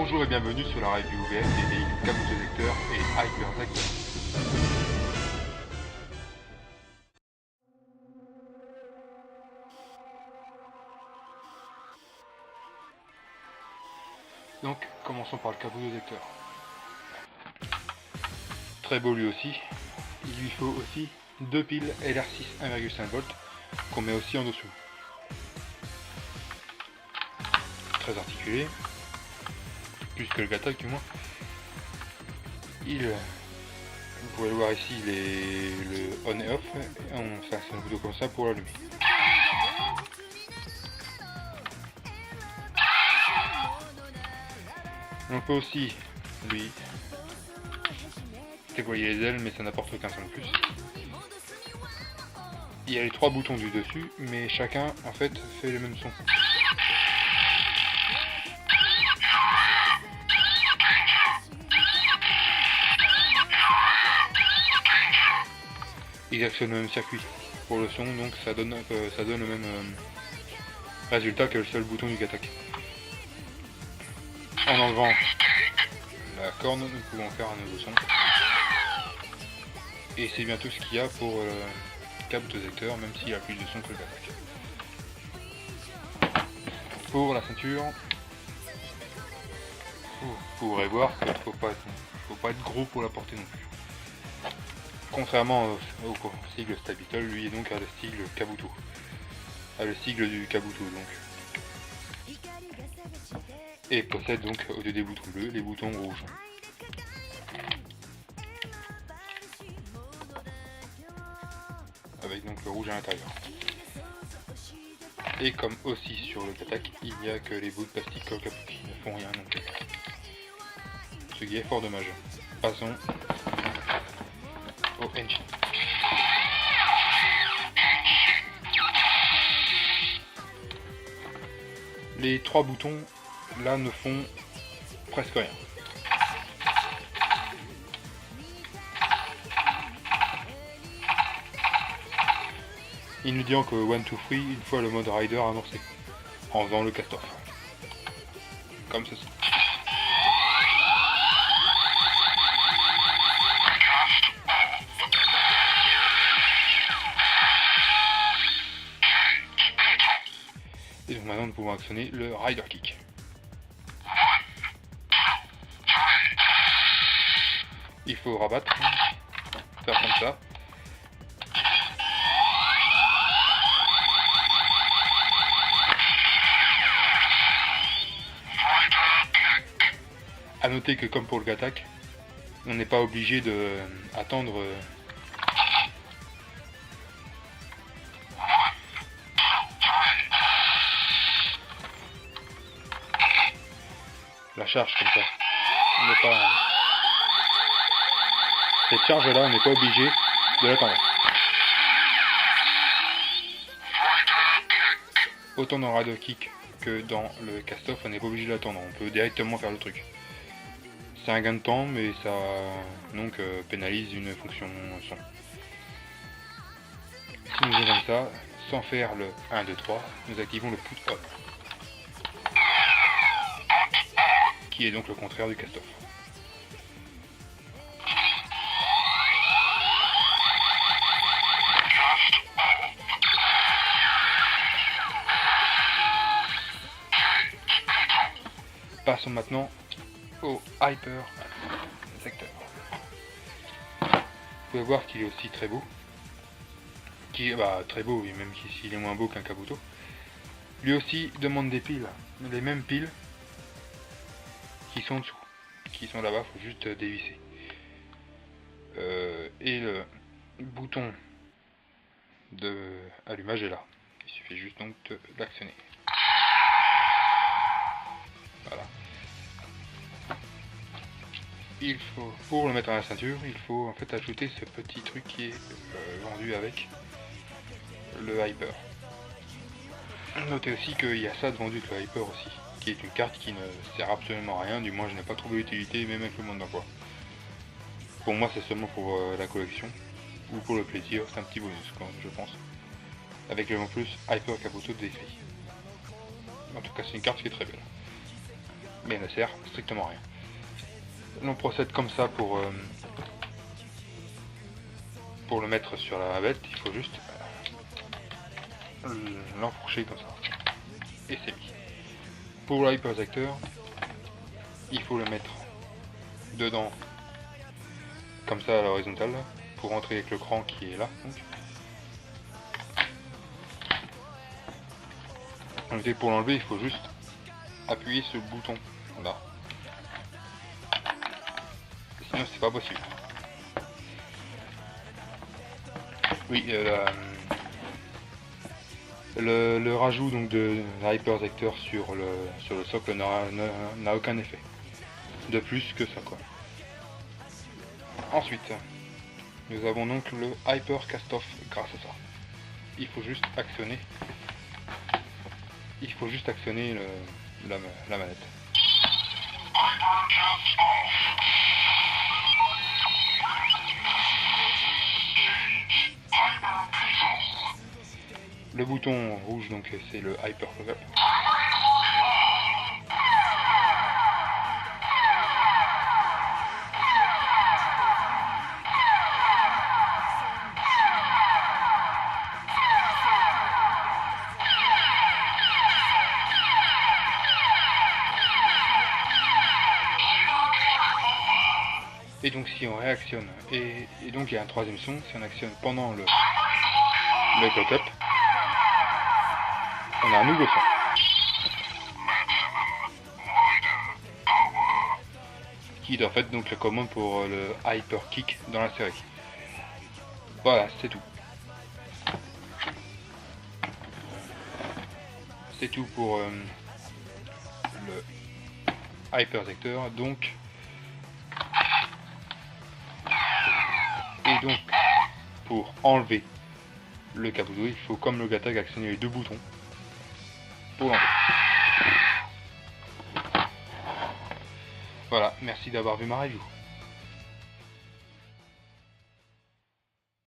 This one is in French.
Bonjour et bienvenue sur la review VF des véhicules Kabuto Vector et Hyper Vector. Donc commençons par le Kabuto Vector. Très beau lui aussi. Il lui faut aussi deux piles LR6 1,5V qu'on met aussi en dessous. Très articulé, plus que le Gatak du moins. Vous pouvez le voir ici, le on et off, on fait un bouton comme ça pour l'allumer. On peut aussi lui déployer les ailes, mais ça n'apporte aucun son de plus. Il y a les trois boutons du dessus, mais chacun en fait fait le même son. Ils actionnent le même circuit pour le son, donc ça donne le même résultat que le seul bouton du Gatak. En enlevant la corne, nous pouvons faire un nouveau son. Et c'est bien tout ce qu'il y a pour le Kabuto Vector, même s'il a plus de son que le Gatak. Pour la ceinture, vous pourrez voir qu'il ne faut pas être gros pour la porter non plus. Contrairement au sigle Stabitle, lui est donc à le sigle Kabuto. À le sigle du Kabuto donc. Et possède donc au lieu des boutons bleus, les boutons rouges. Avec donc le rouge à l'intérieur. Et comme aussi sur le Gatak, il n'y a que les bouts de plastique Kabuto qui ne font rien non plus. Ce qui est fort dommage. Passons au engine. Les trois boutons là ne font presque rien. Il nous dit que 1, 2, 3 une fois le mode rider amorcé, en faisant le cast-off. Comme ceci. Et donc maintenant nous pouvons actionner le rider kick. Il faut rabattre, faire comme ça. A noter que comme pour le Gatak, on n'est pas obligé de attendre la charge comme ça. On n'est pas... Cette charge là, on n'est pas obligé de l'attendre. Autant dans le rider kick que dans le cast-off, on n'est pas obligé de l'attendre, on peut directement faire le truc. C'est un gain de temps, mais ça donc pénalise une fonction son. Si nous faisons ça, sans faire le 1, 2, 3, nous activons le put on, qui est donc le contraire du cast-off. Passons maintenant au Hyper Vector. Vous pouvez voir qu'il est aussi très beau. Très beau, même s'il est moins beau qu'un Kabuto. Lui aussi demande des piles, les mêmes piles qui sont dessous, qui sont là-bas, il faut juste dévisser. Et le bouton de allumage est là. Il suffit juste donc de l'actionner. Voilà. Il faut, pour le mettre à la ceinture, il faut en fait ajouter ce petit truc qui est vendu avec le Hyper. Notez aussi qu'il y a ça de vendu avec le Hyper aussi, qui est une carte qui ne sert absolument à rien, du moins je n'ai pas trouvé l'utilité, même avec le monde d'emploi. Pour moi c'est seulement pour la collection, ou pour le plaisir, c'est un petit bonus je pense. Avec le en plus Hyper Kabuto décrit. En tout cas c'est une carte qui est très belle. mais elle ne sert strictement à rien. On procède comme ça pour le mettre sur la bête. Il faut juste l'enfourcher comme ça, et c'est mis. Pour l'hypersecteur, il faut le mettre dedans comme ça à l'horizontale pour rentrer avec le cran qui est là. Donc. Pour l'enlever, il faut juste appuyer ce bouton là, sinon c'est pas possible. Oui, le rajout donc de l'hypersecteur sur le socle n'a aucun effet de plus que ça, quoi. Ensuite, nous avons donc le hyper cast-off grâce à ça. Il faut juste actionner la manette. Le bouton rouge, donc c'est le hyper close-up. Et donc si on réactionne, et donc il y a un troisième son, si on actionne pendant le close-up, on a un nouveau son. Qui est en fait donc la commande pour le hyper kick dans la série. Voilà, c'est tout. C'est tout pour le hypersecteur. Donc, et donc pour enlever le caboulot, il faut comme le Gatag actionner les deux boutons pour l'enlever. Voilà, merci d'avoir vu ma review.